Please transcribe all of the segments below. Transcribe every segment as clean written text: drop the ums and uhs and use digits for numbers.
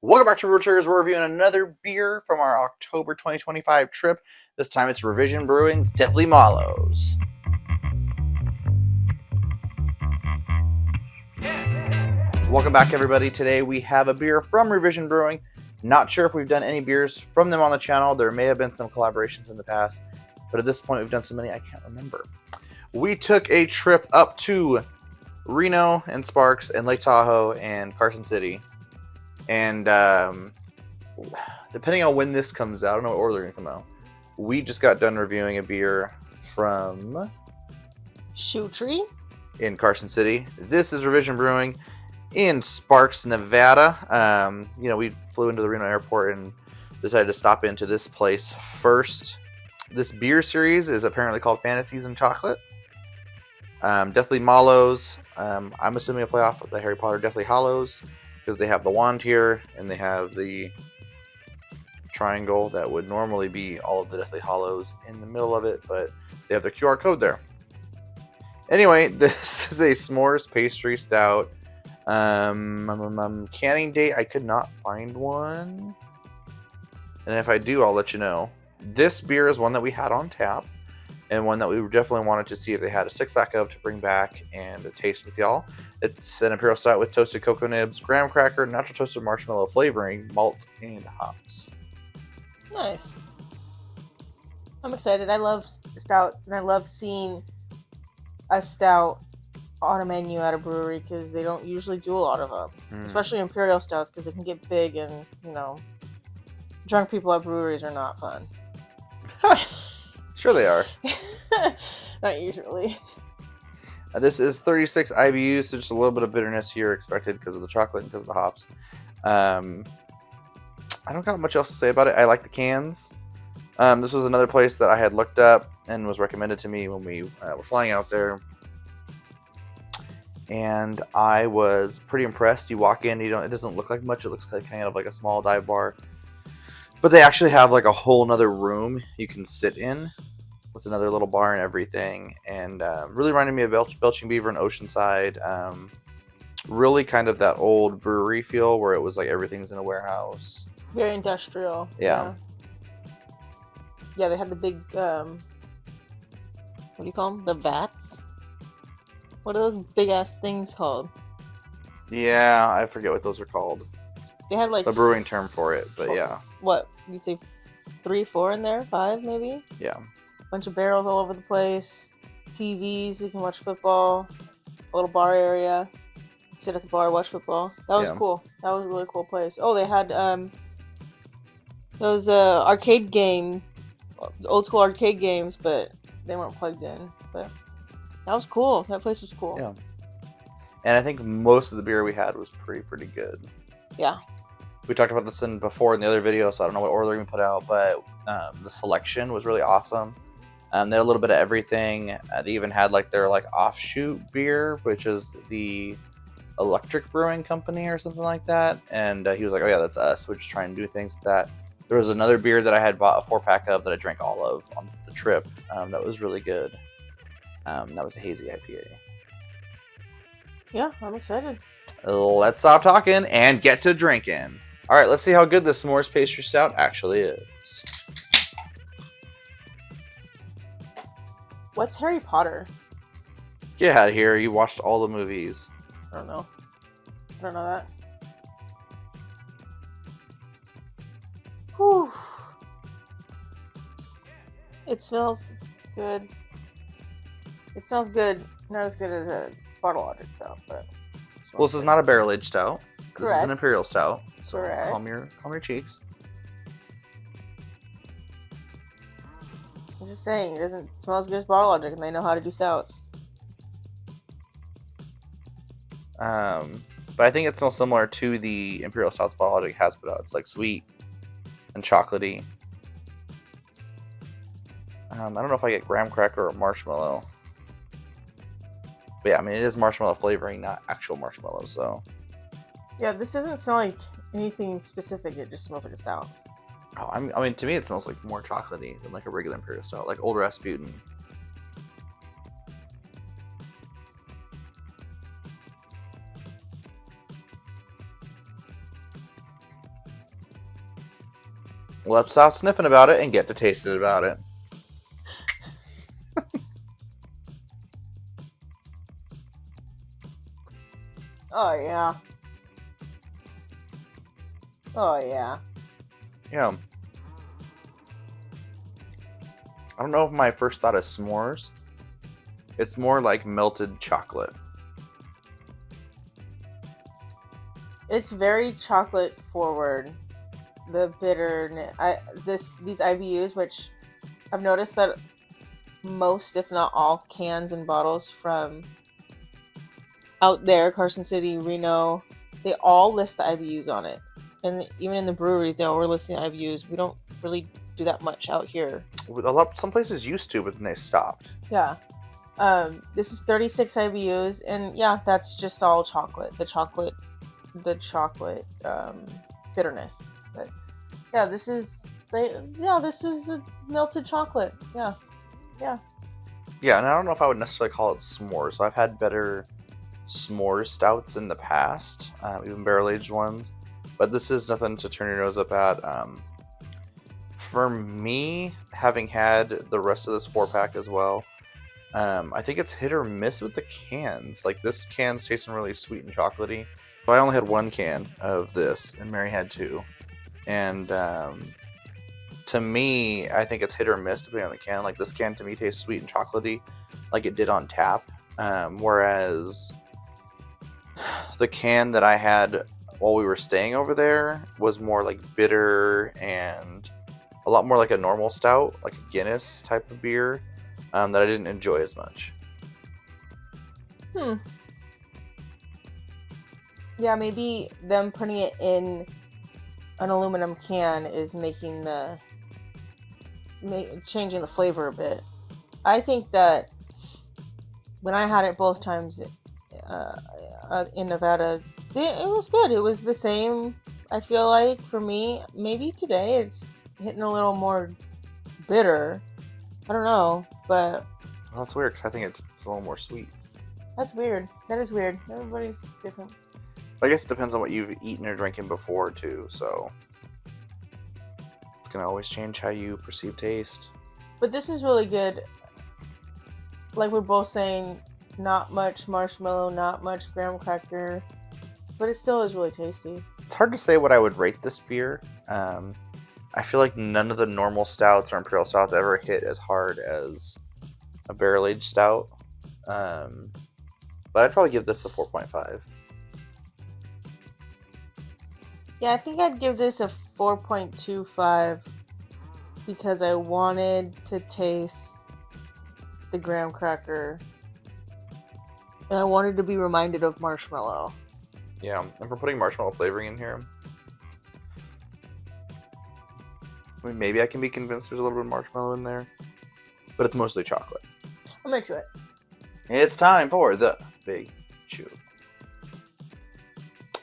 Welcome back to Brewers. We're reviewing another beer from our October 2025 trip. This time it's Revision Brewing's Deathly Mallows. Welcome back, everybody. Today we have a beer from Revision Brewing. Not sure if we've done any beers from them on the channel. There may have been some collaborations in the past, but at this point we've done so many I can't remember. We took a trip up to Reno and Sparks and Lake Tahoe and Carson City. And depending on when this comes out, I don't know what order they're going to come out. We just got done reviewing a beer from Shoe Tree in Carson City. This is Revision Brewing in Sparks, Nevada. We flew into the Reno airport and decided to stop into this place first. This beer series is apparently called Fantasies and Chocolate. Deathly Mallows. I'm assuming a play off of the Harry Potter Deathly Hallows, because they have the wand here and they have the triangle that would normally be all of the Deathly Hallows in the middle of it, but they have the QR code there. Anyway, this is a s'mores pastry stout. Canning date, I could not find one, and if I do, I'll let you know. This beer is one that we had on tap, and one that we definitely wanted to see if they had a six-pack of to bring back and taste with y'all. It's an Imperial Stout with toasted cocoa nibs, graham cracker, natural toasted marshmallow flavoring, malt, and hops. Nice. I'm excited. I love stouts, and I love seeing a stout on a menu at a brewery because they don't usually do a lot of them, especially Imperial stouts, because they can get big and, drunk people at breweries are not fun. Sure they are. Not usually. This is 36 IBUs, so just a little bit of bitterness here expected because of the chocolate and because of the hops. I don't got much else to say about it. I like the cans. This was another place that I had looked up and was recommended to me when we were flying out there. And I was pretty impressed. You walk in, it doesn't look like much. It looks like kind of like a small dive bar. But they actually have like a whole nother room you can sit in with another little bar and everything. And really reminded me of Belching Beaver and Oceanside. Really kind of that old brewery feel where it was like everything's in a warehouse. Very industrial. Yeah. Yeah, they had the big, what do you call them? The vats? What are those big ass things called? Yeah, I forget what those are called. They had like the brewing term for it, but yeah. What? You'd say 3, 4 in there? 5 maybe? Yeah. Bunch of barrels all over the place. TVs, you can watch football. A little bar area. Sit at the bar, watch football. That was cool. That was a really cool place. Oh, they had those arcade game, old school arcade games, but they weren't plugged in. But that was cool. That place was cool. Yeah. And I think most of the beer we had was pretty good. Yeah. We talked about this before in the other video, so I don't know what order they're going to put out, but the selection was really awesome. They had a little bit of everything. They even had like their offshoot beer, which is the Electric Brewing Company or something like that. And he was like, "Oh yeah, that's us. We're just trying to do things with that." There was another beer that I had bought a 4-pack of that I drank all of on the trip. That was really good. That was a hazy IPA. Yeah, I'm excited. Let's stop talking and get to drinking. All right, let's see how good this s'mores pastry stout actually is. What's Harry Potter? Get out of here. You watched all the movies. I don't know. I don't know that. Whew. It smells good. It smells good. Not as good as a bottle logic stout, but... Well, this is not a barrel-aged stout. Correct. This is an Imperial stout. So Correct. calm your cheeks. I'm just saying, it doesn't smell as good as bottle logic, and they know how to do stouts. But I think it smells similar to the Imperial stouts bottle logic has put out. It's like sweet and chocolatey. I don't know if I get graham cracker or marshmallow. But yeah, I mean, it is marshmallow flavoring, not actual marshmallow, so... Yeah, this doesn't smell like anything specific. It just smells like a stout. Oh, I mean, to me, it smells like more chocolatey than like a regular Imperial stout, like Old Rasputin. Let's stop sniffing about it and get to tasting about it. Oh yeah. Oh yeah. Yeah. I don't know if my first thought is s'mores. It's more like melted chocolate. It's very chocolate forward. The bitterness. These IBUs, which I've noticed that most, if not all, cans and bottles from out there, Carson City, Reno, they all list the IBUs on it. And even in the breweries, they all were listing IBUs. We don't really do that much out here. Some places used to, but then they stopped. Yeah. This is 36 IBUs, and yeah, that's just all chocolate. The chocolate bitterness. But yeah, this is a melted chocolate. Yeah. Yeah, and I don't know if I would necessarily call it s'mores. So I've had better s'mores stouts in the past, even barrel-aged ones. But this is nothing to turn your nose up at. For me, having had the rest of this 4-pack as well, I think it's hit or miss with the cans. Like, this can's tasting really sweet and chocolatey. So I only had 1 can of this, and Mary had 2. And to me, I think it's hit or miss depending on the can. Like, this can to me tastes sweet and chocolatey, like it did on tap. Whereas the can that I had while we were staying over there was more like bitter and a lot more like a normal stout, like a Guinness type of beer, that I didn't enjoy as much. Yeah, maybe them putting it in an aluminum can is changing the flavor a bit. I think that when I had it both times in Nevada, it was good. It was the same, I feel like, for me. Maybe today it's hitting a little more bitter. I don't know, but... Well, that's weird, because I think it's a little more sweet. That's weird. That is weird. Everybody's different. I guess it depends on what you've eaten or drinking before, too, so... It's going to always change how you perceive taste. But this is really good. Like we're both saying, not much marshmallow, not much graham cracker, but it still is really tasty. It's hard to say what I would rate this beer. I feel like none of the normal stouts or Imperial stouts ever hit as hard as a barrel-aged stout. But I'd probably give this a 4.5. Yeah, I think I'd give this a 4.25 because I wanted to taste the graham cracker and I wanted to be reminded of marshmallow. Yeah, and for putting marshmallow flavoring in here, I mean, maybe I can be convinced there's a little bit of marshmallow in there, but it's mostly chocolate. I'm gonna chew it. It's time for the Big Chew.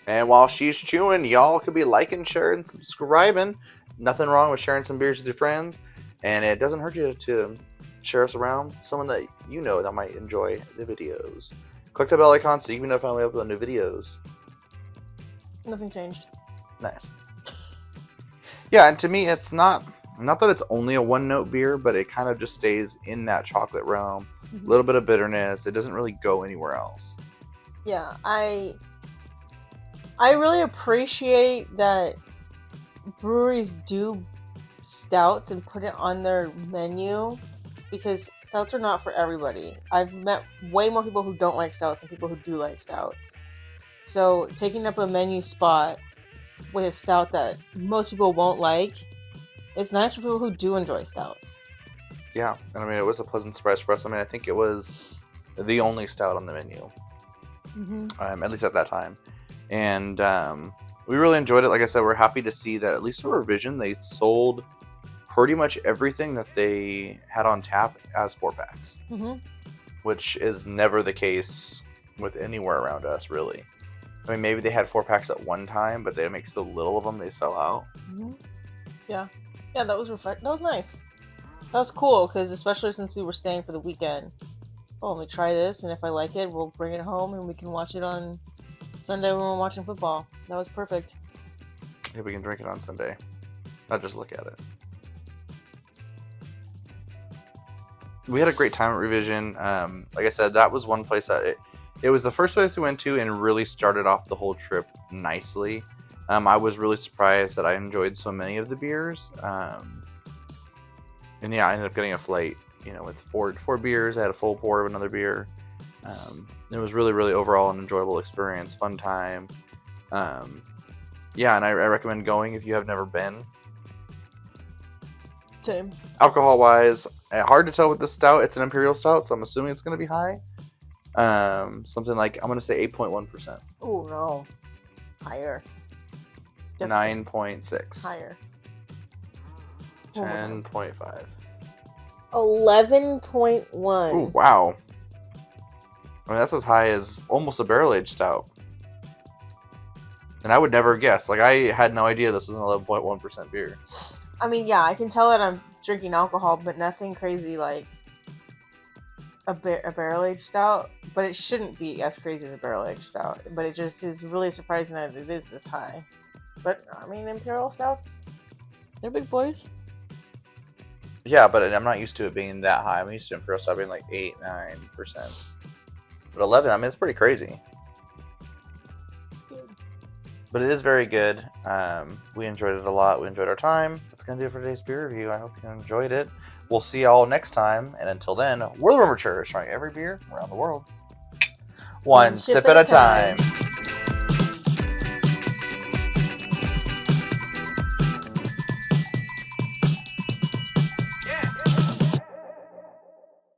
And while she's chewing, y'all could be liking, sharing, subscribing. Nothing wrong with sharing some beers with your friends. And it doesn't hurt you to share us around someone that you know that might enjoy the videos. Click the bell icon so you can know if I upload new videos. Nothing changed. Nice. Yeah, and to me, it's not that it's only a one-note beer, but it kind of just stays in that chocolate realm. A little bit of bitterness. It doesn't really go anywhere else. Yeah, I really appreciate that breweries do stouts and put it on their menu because stouts are not for everybody. I've met way more people who don't like stouts than people who do like stouts. So taking up a menu spot with a stout that most people won't like, it's nice for people who do enjoy stouts. Yeah, and I mean, it was a pleasant surprise for us. I mean, I think it was the only stout on the menu, at least at that time. And we really enjoyed it. Like I said, we're happy to see that at least for Revision, they sold pretty much everything that they had on tap as 4-packs, which is never the case with anywhere around us, really. I mean, maybe they had 4-packs at one time, but they make so little of them, they sell out. Yeah, that was that was nice. That was cool, because especially since we were staying for the weekend. Oh, let me try this, and if I like it, we'll bring it home, and we can watch it on Sunday when we're watching football. That was perfect. Yeah, we can drink it on Sunday. not just look at it. We had a great time at Revision. Like I said, that was one place that it was the first place we went to and really started off the whole trip nicely. I was really surprised that I enjoyed so many of the beers. And yeah, I ended up getting a flight, with four beers. I had a full pour of another beer. It was really, really overall an enjoyable experience, fun time. Yeah, and I recommend going if you have never been. Same. Alcohol-wise, hard to tell with the stout. It's an Imperial stout, so I'm assuming it's going to be high. Something like, I'm going to say 8.1%. Oh, no. Higher. 9.6. Higher. 10.5. 11.1. Oh, wow. I mean, that's as high as almost a barrel-aged stout. And I would never guess. Like, I had no idea this was an 11.1% beer. I mean, yeah, I can tell that I'm drinking alcohol, but nothing crazy like a barrel-aged stout. But it shouldn't be as crazy as a barrel-aged stout. But it just is really surprising that it is this high. But, I mean, Imperial stouts, they're big boys. Yeah, but I'm not used to it being that high. I'm used to Imperial stout being like 8-9%. But 11, I mean, it's pretty crazy. But it is very good. We enjoyed it a lot. We enjoyed our time. That's going to do it for today's beer review. I hope you enjoyed it. We'll see y'all next time. And until then, we're the Rumor Church, trying every beer around the world. One sip at a time.